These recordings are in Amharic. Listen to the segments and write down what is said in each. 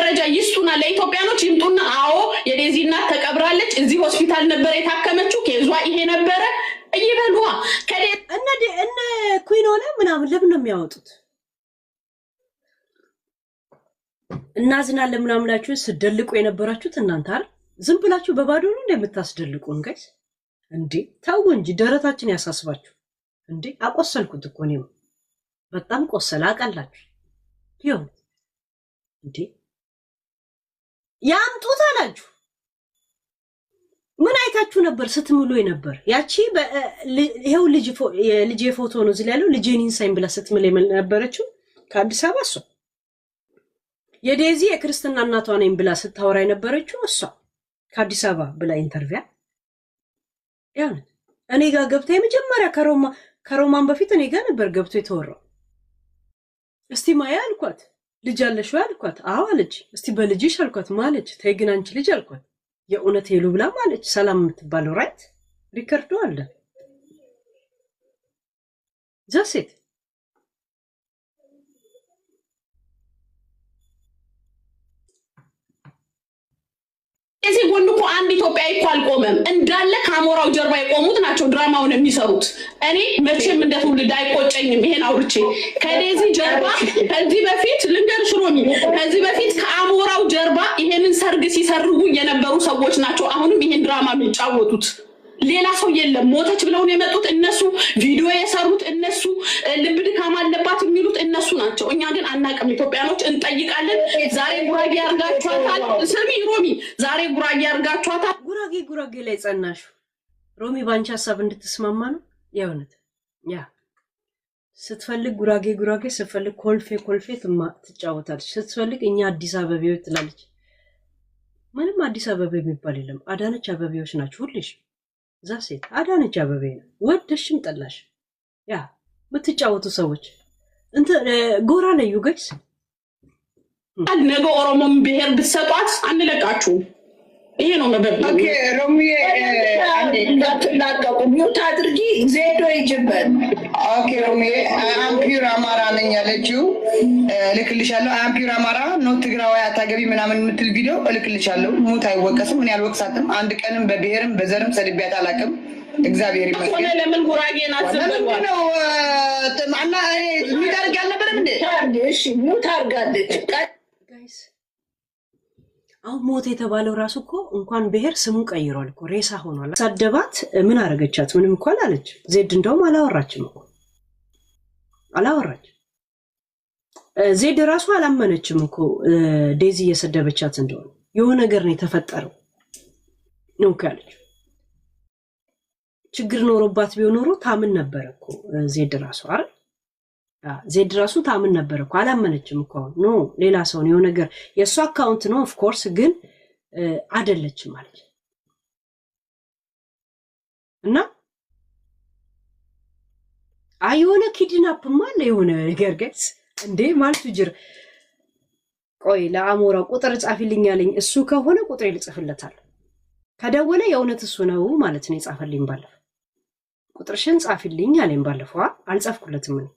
መረጃ ይስጡና ለኢትዮጵያኖች ይምጡና አዎ የዴዚ እናት ተቀብራለች እዚህ ሆስፒታል ነበር የታከመችው ከዟ ይሄ ነበር እየበሉዋ እነ ኩዊን ሆነ ምናምን ለምን ነው የሚያወጡት? እናዝናለን ምናምን ብላችሁ ስደልቁ የነበራችሁት እናንተ አይደል? ዝም ብላችሁ በባዶ ነው እንደምታስደልቁን ጋይስ እንዴ? ታው እንጂ ደረታችን ያሳስባችሁ እንዴ? አቆሰልኩት እኮ ነው በጣም ቆሰላ አቃላችሁ ይሁን እንዴ? ያምጡት አላችሁ። ምን አይታችሁ ነበር ስትምሉ የነበር? ያቺ ይሄው ልጅ ፎቶ ነው እዚህ ያለው ልጄን ኢንሳይን ብላ ስትምል የነበረችው ከአዲስ አበባ እሷ። የዴዚ የክርስትና እናቷ ነኝ ብላ ስታወራ የነበረችው እሷ ከአዲስ አበባ ብላ ኢንተርቪው ያን እኔ ጋር ገብታ የመጀመሪያ ከሮማን በፊት እኔ ጋር ነበር ገብቶ የተወራው። እስቲ ማያ አልኳት ልጅ አለሽ ወይ አልኳት። አዎ አለች። እስቲ በልጅሽ አልኳት። ማለች ተይ ግን አንቺ ልጅ አልኳት። የእውነት ሄሉ ብላ ማለች። ሰላም የምትባለው ራይት ሪከርዶ አለ ዛሴት እዚህ ጎን እኮ አንድ ኢትዮጵያዊ እኮ አልቆመም እንዳለ ካሞራው ጀርባ የቆሙት ናቸው ድራማውን የሚሰሩት። እኔ መቼም እንደ ትውልድ አይቆጨኝም ይሄን አውርቼ ከዴዚ ጀርባ ከዚህ በፊት ልንገርሽ ሮሚ ከዚህ በፊት ከአሞራው ጀርባ ይሄንን ሰርግ ሲሰርጉ የነበሩ ሰዎች ናቸው አሁንም ይሄን ድራማ የሚጫወቱት። ሌላ ሰው የለም። ሞተች ብለው ነው የመጡት እነሱ፣ ቪዲዮ የሰሩት እነሱ፣ ልብ ድካም አለባት የሚሉት እነሱ ናቸው። እኛ ግን አናውቅም። ኢትዮጵያኖች እንጠይቃለን። ዛሬ ጉራጌ አርጋችኋታል። ስሚ ሮሚ ዛሬ ጉራጌ አርጋችኋታል። ጉራጌ ላይ ጸናሹ ሮሚ ባንቺ ሐሳብ እንድትስማማ ነው የእውነት ያ ስትፈልግ ጉራጌ ስትፈልግ ኮልፌ ትጫወታለች። ስትፈልግ እኛ አዲስ አበባዎች ትላለች። ምንም አዲስ አበባ የሚባል የለም። አዳነች አበባዎች ናችሁ ሁልሽ ዛሴት አዳነች አበቤ ነው። ወደሽም ጠላሽ ያ የምትጫወቱ ሰዎች ጎራ ለዩ ጋይስ። ነገ ኦሮሞም ብሄር ብትሰጧት አንለቃችሁም። ይሄ ነው መበብ ኦኬ ሮሚ እንዳትላቀቁ ሚውት አድርጊ ዜዶ ይጅበት። ኦኬ ሮሚ አምፒር አማራ ነኝ ያለችው እልክልሻለሁ። አምፒር አማራ ነው ትግራዋይ አታገቢ ምናምን የምትል ቪዲዮ እልክልሻለሁ። ሙት አይወቀስም። ምን ያልወቅሳትም አንድ ቀንም በብሔርም በዘርም ሰድቢያት አላውቅም። እግዚአብሔር ይመስገን። ለምን ጉራጌ ናት ነው ማና ሚዳርግ ያልነበረም እንዴ? እሺ ሙት አርጋለች ጋይስ። አሁን ሞት የተባለው ራሱ እኮ እንኳን ብሔር ስሙ ቀይሯል እኮ ሬሳ ሆኗል። ሳደባት ምን አረገቻት? ምንም እንኳን አለች። ዜድ እንደውም አላወራችም እኮ አላወራችም። ዜድ ራሱ አላመነችም እኮ ዴዚ እየሰደበቻት እንደሆነ የሆነ ነገር ነው የተፈጠረው ነው ካለች። ችግር ኖሮባት ቢሆን ኖሮ ታምን ነበር እኮ ዜድ ራሱ አይደል? ዜድ ራሱ ታምን ነበር እኮ አላመነችም እኮ ኖ ሌላ ሰው ነው ነገር የሷ አካውንት ነው ኦፍ ኮርስ ግን አይደለችም ማለት እና አይሆነ ኪድናፕ ማለት የሆነ ነገር ገጽ እንዴ ማለት ጅር ቆይ ለአሞራው ቁጥር ጻፊልኝ ያለኝ እሱ ከሆነ ቁጥር ይልጽፍለታል ከደወለ የእውነት እሱ ነው ማለት ነው የጻፈልኝ ባለፈው ቁጥርሽን ጻፊልኝ ያለኝ ባለፈው አልጻፍኩለትም እኔ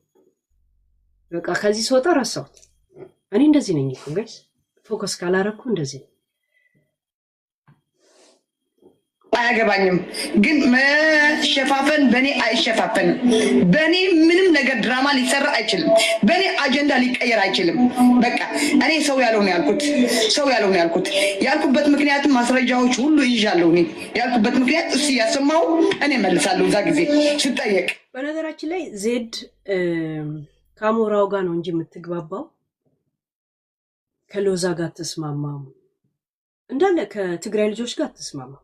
በቃ ከዚህ ሰውጣ ራሳውት እኔ እንደዚህ ነኝ እኮ ጋይስ ፎከስ ካላረኩ እንደዚህ አያገባኝም ግን መሸፋፈን በኔ አይሸፋፈንም በኔ ምንም ነገር ድራማ ሊሰራ አይችልም በኔ አጀንዳ ሊቀየር አይችልም በቃ እኔ ሰው ያለው ነው ያልኩት ያልኩበት ምክንያት ማስረጃዎች ሁሉ ይዣለሁ እኔ ያልኩበት ምክንያት እሱ ያሰማው እኔ መልሳለሁ ዛ ጊዜ ሲጠየቅ በነገራችን ላይ ዜድ ካሞራው ጋር ነው እንጂ የምትግባባው ከሎዛ ጋር ተስማማው እንዳለ ከትግራይ ልጆች ጋር ተስማማው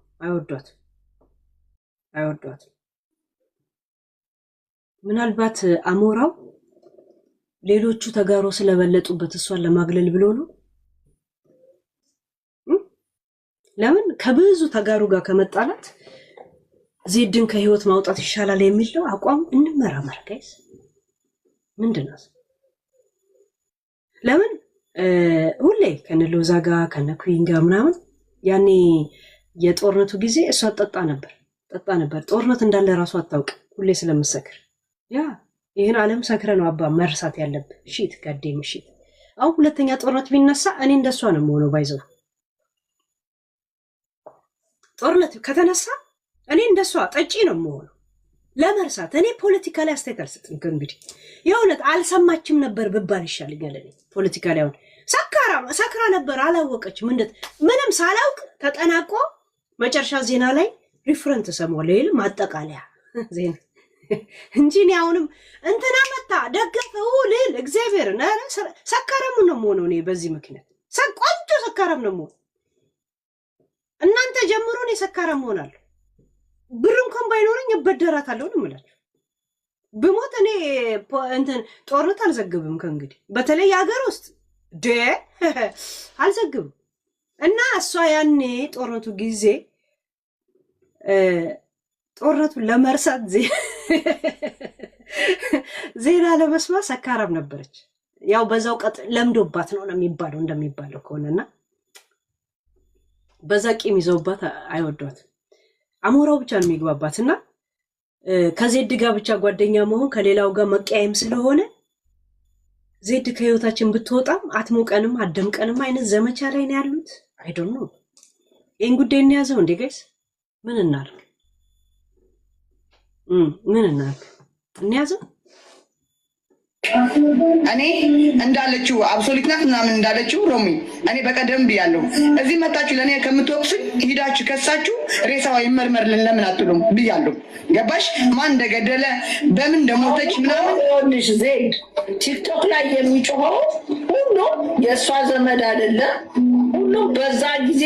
አይወዷት ምናልባት አሞራው ሌሎቹ ተጋሮ ስለበለጡበት እሷን ለማግለል ብሎ ነው ለምን ከብዙ ተጋሩ ጋር ከመጣላት ዜድን ከህይወት ማውጣት ይሻላል የሚል ነው አቋም እንመራመር ጋይስ ምንድነው ለምን ሁሌ ከነሎዛ ጋር ከነኩዊን ጋር ምናምን ያኔ የጦርነቱ ጊዜ እሷ ጠጣ ነበር ጦርነት እንዳለ ራሱ አታውቅ ሁሌ ስለምሰክር ያ ይሄን ዓለም ሰክረ ነው አባ መርሳት ያለብ ሺት ጋዴም ሺት አሁን ሁለተኛ ጦርነት ቢነሳ እኔ እንደሷ ነው የምሆነው። ባይዘው ጦርነት ከተነሳ እኔ እንደሷ ጠጪ ነው የምሆነው ለመርሳት። እኔ ፖለቲካ ላይ አስተያየት አልሰጥም። እንግዲህ የእውነት አልሰማችም ነበር ብባል ይሻለኛል። እኔ ፖለቲካ ላይ አሁን ሰክራ ነበር አላወቀችም። ምንም ሳላውቅ ተጠናቆ መጨረሻ ዜና ላይ ሪፍረንት ሰማለሁ ይል ማጠቃለያ ዜና እንጂ እኔ አሁንም እንትና መታ ደገፈው ልል እግዚአብሔር ሰካራም ነው የምሆነው። እኔ በዚህ ምክንያት ቆንጆ ሰካራም ነው የምሆነው። እናንተ ጀምሮ እኔ ሰካራም እሆናለሁ። ብር እንኳን ባይኖረኝ እበደራታለሁ ነው የምላችሁ። ብሞት እኔ እንትን ጦርነት አልዘግብም ከእንግዲህ በተለይ ሀገር ውስጥ አልዘግብም። እና እሷ ያኔ ጦርነቱ ጊዜ ጦርነቱን ለመርሳት ዜና ለመስማት ሰካራም ነበረች። ያው በዛው ቀጥ ለምዶባት ነው የሚባለው እንደሚባለው ከሆነና በዛ ቂም ይዘውባት አይወዷት። አሞራው ብቻ ነው የሚግባባትና ከዜድ ጋር ብቻ ጓደኛ መሆን ከሌላው ጋር መቀያየም ስለሆነ ዜድ ከህይወታችን ብትወጣም አትሞቀንም አደምቀንም አይነት ዘመቻ ላይ ነው ያሉት። አይ ዶንት ኖ ይሄን ጉዳይ እንያዘው እንዴ ጋይስ? ምን እናርግ? እንያዘው። እኔ እንዳለችው አብሶሉት ናት ምናምን እንዳለችው ሮሚ እኔ በቀደም ብያለሁ። እዚህ መጣችሁ ለእኔ ከምትወቅሱኝ ሂዳችሁ ከሳችሁ ሬሳዋ ይመርመርልን ለምን አትሉም ብያለሁ። ገባሽ? ማን እንደገደለ በምን እንደሞተች ምናምን ሆንሽ ዜድ ቲክቶክ ላይ የሚጮኸው ሁሉ የእሷ ዘመድ አይደለም። ሁሉም በዛ ጊዜ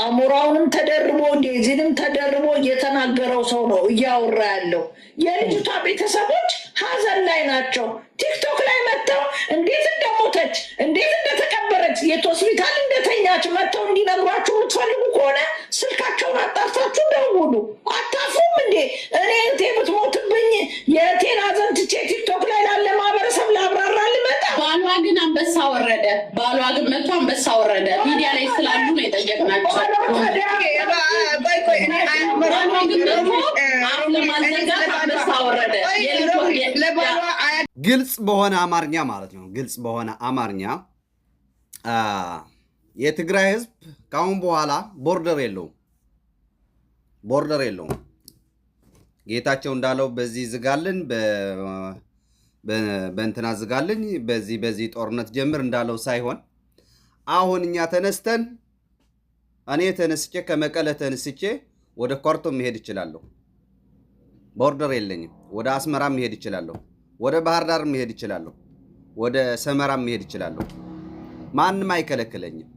አሞራውንም ተደርቦ ዴዚንም ተደርቦ እየተናገረው ሰው ነው እያወራ ያለው። የልጅቷ ቤተሰቦች ሀዘን ላይ ናቸው። ቲክቶክ ላይ መጥተው እንዴት እንደሞተች እንዴት እንደተቀበረች የት ሆስፒታል እንደተኛች መጥተው እንዲነግሯችሁ የምትፈልጉ ከሆነ ስልካቸውን አጣርታችሁ ደውሉ። አታፉም እንዴ? እኔ እህቴ ብትሞትብኝ የእህቴን ሀዘን ትቼ ቲክቶክ ላይ ላለ ማህበረሰብ ላብራራ ልመጣ። ባሏ ግን አንበሳ ወረደ። ባሏ ግን መጥቶ አንበሳ ወረደ። ሚዲያ ላይ ስላሉ ነው የጠየቅናቸው። ግልጽ በሆነ አማርኛ ማለት ነው። ግልጽ በሆነ አማርኛ የትግራይ ህዝብ ካሁን በኋላ ቦርደር የለውም። ጌታቸው እንዳለው በዚህ ዝጋልን በእንትና ዝጋልን በዚህ ጦርነት ጀምር እንዳለው ሳይሆን አሁን እኛ ተነስተን እኔ ተነስቼ ከመቀለ ተነስቼ ወደ ኮርቶም መሄድ እችላለሁ። ቦርደር የለኝም። ወደ አስመራ መሄድ እችላለሁ። ወደ ባህር ዳር መሄድ እችላለሁ። ወደ ሰመራ መሄድ እችላለሁ። ማንም አይከለክለኝም።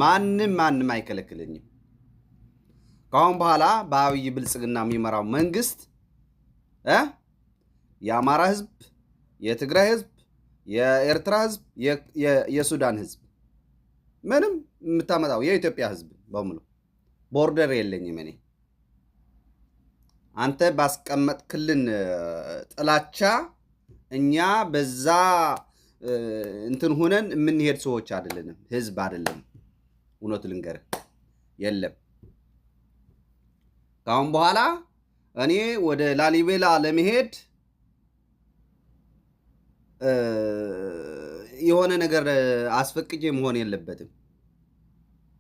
ማንም አይከለክለኝም። ካሁን በኋላ በአብይ ብልጽግና የሚመራው መንግስት የአማራ ህዝብ፣ የትግራይ ህዝብ፣ የኤርትራ ህዝብ፣ የሱዳን ህዝብ ምንም የምታመጣው የኢትዮጵያ ህዝብ በሙሉ ቦርደር የለኝም። እኔ አንተ ባስቀመጥክልን ጥላቻ እኛ በዛ እንትን ሆነን የምንሄድ ሰዎች አይደለንም፣ ህዝብ አይደለም። እውነት ልንገርህ የለም። ካሁን በኋላ እኔ ወደ ላሊቤላ ለመሄድ የሆነ ነገር አስፈቅጄ መሆን የለበትም።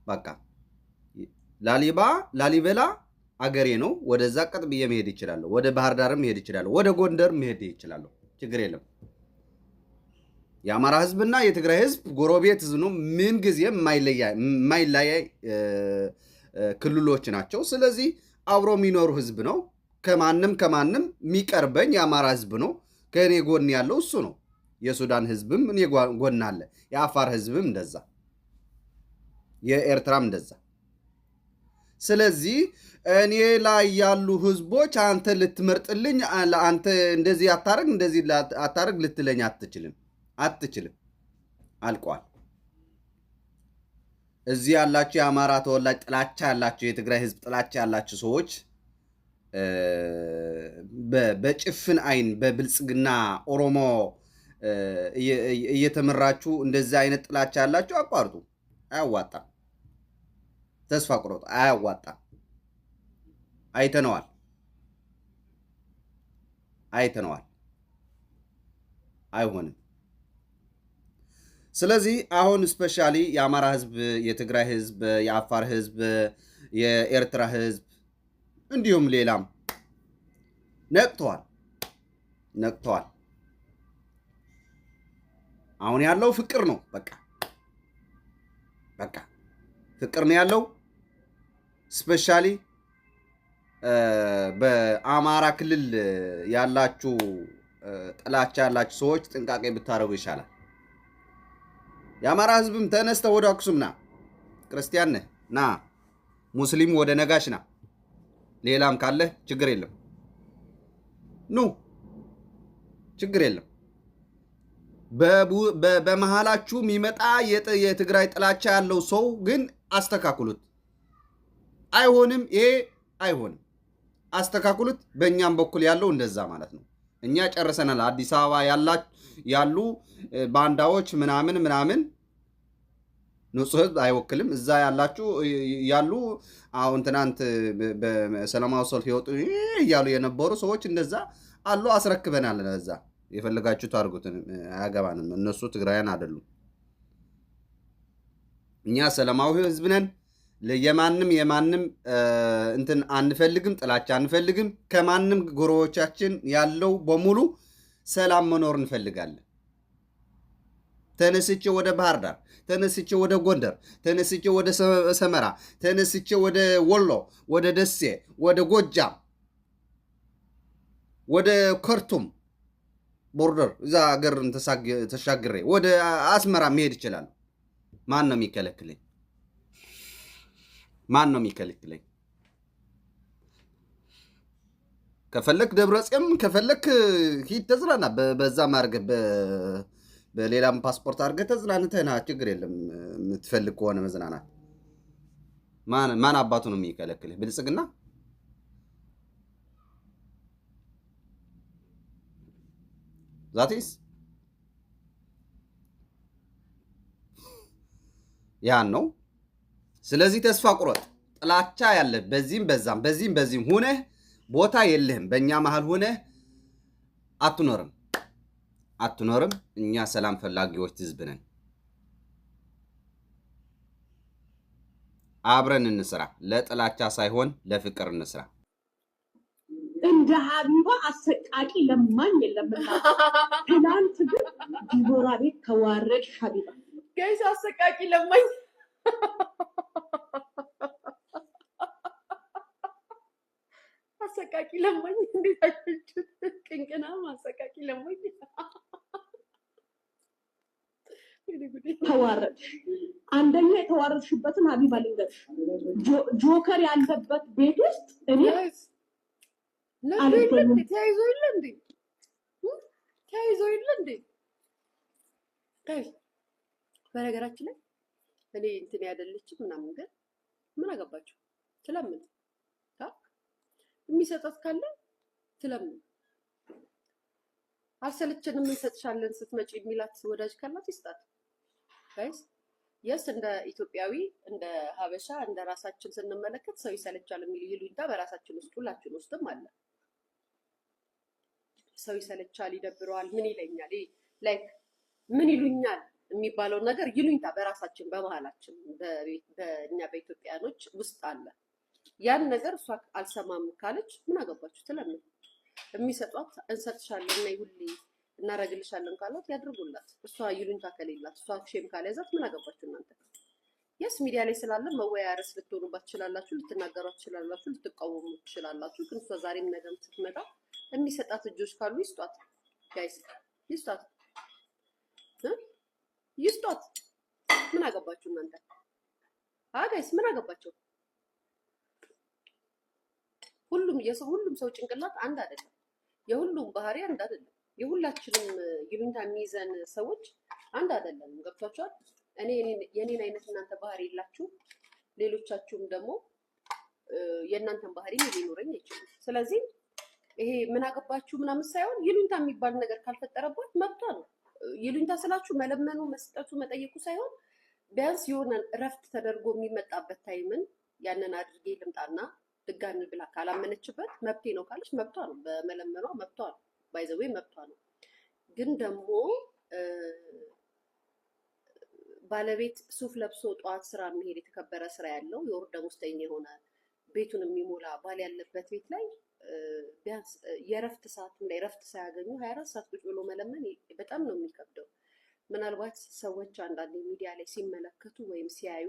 በቃ ላሊቤላ አገሬ ነው። ወደዛ ቀጥ ብዬ መሄድ ይችላለሁ። ወደ ባህር ዳርም መሄድ ይችላለሁ። ወደ ጎንደር መሄድ ይችላለሁ። ችግር የለም። የአማራ ህዝብና የትግራይ ህዝብ ጎረቤት ህዝብ ነው። ምን ጊዜም የማይለያይ ክልሎች ናቸው። ስለዚህ አብሮ የሚኖሩ ህዝብ ነው። ከማንም የሚቀርበኝ የአማራ ህዝብ ነው። ከእኔ ጎን ያለው እሱ ነው። የሱዳን ህዝብም እኔ ጎን አለ። የአፋር ህዝብም እንደዛ፣ የኤርትራም እንደዛ። ስለዚህ እኔ ላይ ያሉ ህዝቦች አንተ ልትመርጥልኝ፣ አንተ እንደዚህ አታረግ እንደዚህ አታረግ ልትለኝ አትችልም። አልቋል። እዚህ ያላችሁ የአማራ ተወላጅ ጥላቻ ያላችሁ፣ የትግራይ ህዝብ ጥላቻ ያላችሁ ሰዎች በጭፍን አይን በብልጽግና ኦሮሞ እየተመራችሁ እንደዚህ አይነት ጥላቻ ያላችሁ አቋርጡ። አያዋጣም። ተስፋ ቁረጡ። አያዋጣም። አይተነዋል። አይሆንም። ስለዚህ አሁን ስፔሻሊ የአማራ ህዝብ፣ የትግራይ ህዝብ፣ የአፋር ህዝብ፣ የኤርትራ ህዝብ እንዲሁም ሌላም ነቅተዋል። አሁን ያለው ፍቅር ነው። በቃ ፍቅር ነው ያለው። ስፔሻሊ በአማራ ክልል ያላችሁ ጥላቻ ያላችሁ ሰዎች ጥንቃቄ ብታደርጉ ይሻላል። የአማራ ህዝብም ተነስተ ወደ አክሱም ና፣ ክርስቲያን ነህ ና፣ ሙስሊም ወደ ነጋሽ ና፣ ሌላም ካለ ችግር የለም ኑ፣ ችግር የለም። በመሃላችሁ የሚመጣ የትግራይ ጥላቻ ያለው ሰው ግን አስተካክሉት። አይሆንም፣ ይሄ አይሆንም፣ አስተካክሉት። በእኛም በኩል ያለው እንደዛ ማለት ነው። እኛ ጨርሰናል። አዲስ አበባ ያሉ ባንዳዎች ምናምን ንጹህ ህዝብ አይወክልም። እዛ ያሉ አሁን ትናንት በሰላማዊ ሰልፍ ይወጡ እያሉ የነበሩ ሰዎች እንደዛ አሉ። አስረክበናል። እዛ የፈለጋችሁት አድርጉት፣ አያገባንም። እነሱ ትግራውያን አይደሉም። እኛ ሰላማዊ ህዝብ ነን። የማንም እንትን አንፈልግም፣ ጥላቻ አንፈልግም። ከማንም ጎረቤቶቻችን ያለው በሙሉ ሰላም መኖር እንፈልጋለን። ተነስቼ ወደ ባህር ዳር፣ ተነስቼ ወደ ጎንደር፣ ተነስቼ ወደ ሰመራ፣ ተነስቼ ወደ ወሎ፣ ወደ ደሴ፣ ወደ ጎጃም፣ ወደ ከርቱም ቦርደር እዛ ሀገር ተሻግሬ ወደ አስመራ መሄድ ይችላል። ማን ነው የሚከለክለኝ? ከፈለክ ደብረጽዮን ከፈለክ ሂድ ተዝናና። በዛ ማርገ በሌላም ፓስፖርት አድርገህ ተዝናንተህ ና፣ ችግር የለም። የምትፈልግ ከሆነ መዝናናት ማን አባቱ ነው የሚከለክልህ? ብልጽግና ዛቲስ ያን ነው። ስለዚህ ተስፋ ቁረጥ። ጥላቻ ያለ በዚህም በዚህም ሁነህ ቦታ የለህም። በእኛ መሃል ሁነህ አትኖርም። እኛ ሰላም ፈላጊዎች ህዝብ ነን። አብረን እንስራ። ለጥላቻ ሳይሆን ለፍቅር እንስራ። እንደ ሀቢባ አሰቃቂ ለማኝ የለም። ትናንት ግን ዲቦራ ቤት ተዋረድሽ ሀቢባ። ጋይስ አሰቃቂ ለማኝ አሰቃቂ ለማኝ እንዴት አያችሁት? ቅንቅናም አሰቃቂ ለማኝ ተዋረድሽ። አንደኛ የተዋረድሽበትን ሀቢባ ልንገርሽ፣ ጆከር ያለበት ቤት ውስጥ እኔ ተያይዞ የለ እንዴ? በነገራችን ላይ እኔ እንትን ያደለችም ምናምን፣ ግን ምን አገባችሁ? ትለምን የሚሰጣት ካለ ትለምን። አልሰለቸንም እንሰጥሻለን ስትመጪ የሚላት ወዳጅ ካላት ይስጣት። ጋይስ የስ እንደ ኢትዮጵያዊ እንደ ሀበሻ እንደ ራሳችን ስንመለከት ሰው ይሰለቻል የሚል ይሉኝታ በራሳችን ውስጥ ሁላችን ውስጥም አለ። ሰው ይሰለቻል፣ ይደብረዋል፣ ምን ይለኛል፣ ላይክ ምን ይሉኛል የሚባለው ነገር ይሉኝታ በራሳችን በመሀላችን በእኛ በኢትዮጵያኖች ውስጥ አለ። ያን ነገር እሷ አልሰማም ካለች ምን አገባችሁ? ትለምን። የሚሰጧት እንሰጥሻለን እና ሁሌ እናረግልሻለን ካሏት ያድርጉላት። እሷ ይሉኝታ ከሌላት፣ እሷ ሼም ካልያዛት ምን አገባችሁ እናንተ? የስ ሚዲያ ላይ ስላለን መወያያ ርዕስ ልትሆኑባት ትችላላችሁ፣ ልትናገሯት ትችላላችሁ፣ ልትቃወሙ ትችላላችሁ። ግን እሷ ዛሬም ነገም ስትመጣ የሚሰጣት እጆች ካሉ ይስጧት። ጋይስ ይስጧት። ምን አገባችሁ እናንተ? ጋይስ ምን አገባቸው? ሁሉም ሰው ጭንቅላት አንድ አይደለም። የሁሉም ባህሪ አንድ አይደለም። የሁላችንም ይሉኝታ የሚይዘን ሰዎች አንድ አይደለም። ገብቷችኋል? የኔን አይነት እናንተ ባህሪ የላችሁ፣ ሌሎቻችሁም ደግሞ የእናንተን ባህሪ ሊኖረኝ አይችልም። ስለዚህ ይሄ ምን አገባችሁ ምናምን ሳይሆን ይሉኝታ የሚባል ነገር ካልፈጠረባት መብቷ ነው። ይሉኝታ ስላችሁ መለመኑ፣ መስጠቱ፣ መጠየቁ ሳይሆን ቢያንስ የሆነ እረፍት ተደርጎ የሚመጣበት ታይምን ያንን አድርጌ ልምጣና ድጋሚ ብላ ካላመነችበት መብቴ ነው ካለች መብቷ ነው። በመለመኗ መብቷ ነው። ባይዘዌ መብቷ ነው። ግን ደግሞ ባለቤት ሱፍ ለብሶ ጠዋት ስራ የሚሄድ የተከበረ ስራ ያለው የወር ደመወዝተኛ የሆነ ቤቱን የሚሞላ ባል ያለበት ቤት ላይ ቢያንስ የእረፍት ሰዓትም ላይ እረፍት ሳያገኙ 24 ሰዓት ቁጭ ብሎ መለመን በጣም ነው የሚከብደው። ምናልባት ሰዎች አንዳንድ ሚዲያ ላይ ሲመለከቱ ወይም ሲያዩ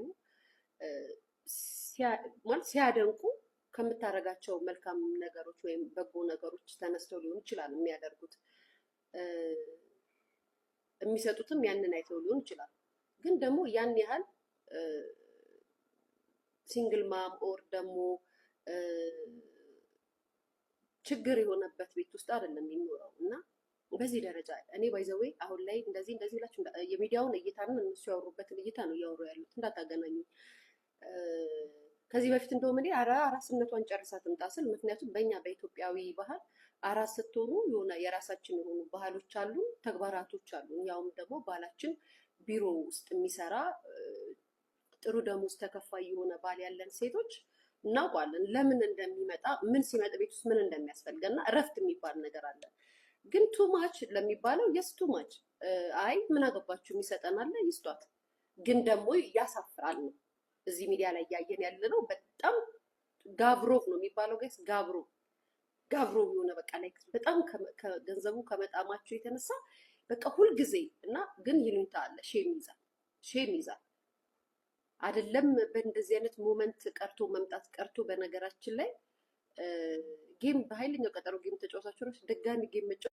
ማለት ሲያደንቁ ከምታረጋቸው መልካም ነገሮች ወይም በጎ ነገሮች ተነስተው ሊሆን ይችላል የሚያደርጉት። የሚሰጡትም ያንን አይተው ሊሆን ይችላል። ግን ደግሞ ያን ያህል ሲንግል ማም ኦር ደግሞ ችግር የሆነበት ቤት ውስጥ አይደለም የሚኖረው እና በዚህ ደረጃ እኔ ባይዘዌ አሁን ላይ እንደዚህ ብላችሁ የሚዲያውን እይታን እነሱ ያወሩበትን እይታ ነው እያወሩ ያሉት፣ እንዳታገናኙ። ከዚህ በፊት እንደውም እኔ አራስነቷን ጨርሳ ትምጣ ስል፣ ምክንያቱም በእኛ በኢትዮጵያዊ ባህል አራስ ስትሆኑ የሆነ የራሳችን የሆኑ ባህሎች አሉ፣ ተግባራቶች አሉ። ያውም ደግሞ ባላችን ቢሮ ውስጥ የሚሰራ ጥሩ ደሞዝ ተከፋይ የሆነ ባል ያለን ሴቶች እናውቃለን ለምን እንደሚመጣ ምን ሲመጣ ቤት ውስጥ ምን እንደሚያስፈልገና እረፍት የሚባል ነገር አለ። ግን ቱማች ለሚባለው የስ ቱማች አይ ምን አገባችሁ የሚሰጠናል ይስጧት። ግን ደግሞ ያሳፍራል ነው እዚህ ሚዲያ ላይ እያየን ያለ ነው። በጣም ጋብሮቭ ነው የሚባለው ጋይስ፣ ጋብሮቭ የሆነ በቃ ላይ በጣም ከገንዘቡ ከመጣማቸው የተነሳ በቃ ሁልጊዜ እና ግን ይሉኝታ አለ። ሼም ይዛል አይደለም በእንደዚህ አይነት ሞመንት ቀርቶ መምጣት ቀርቶ በነገራችን ላይ ጌም በኃይለኛው ቀጠሮ ጌም ተጫወታችሁ ነው ድጋሚ ጌም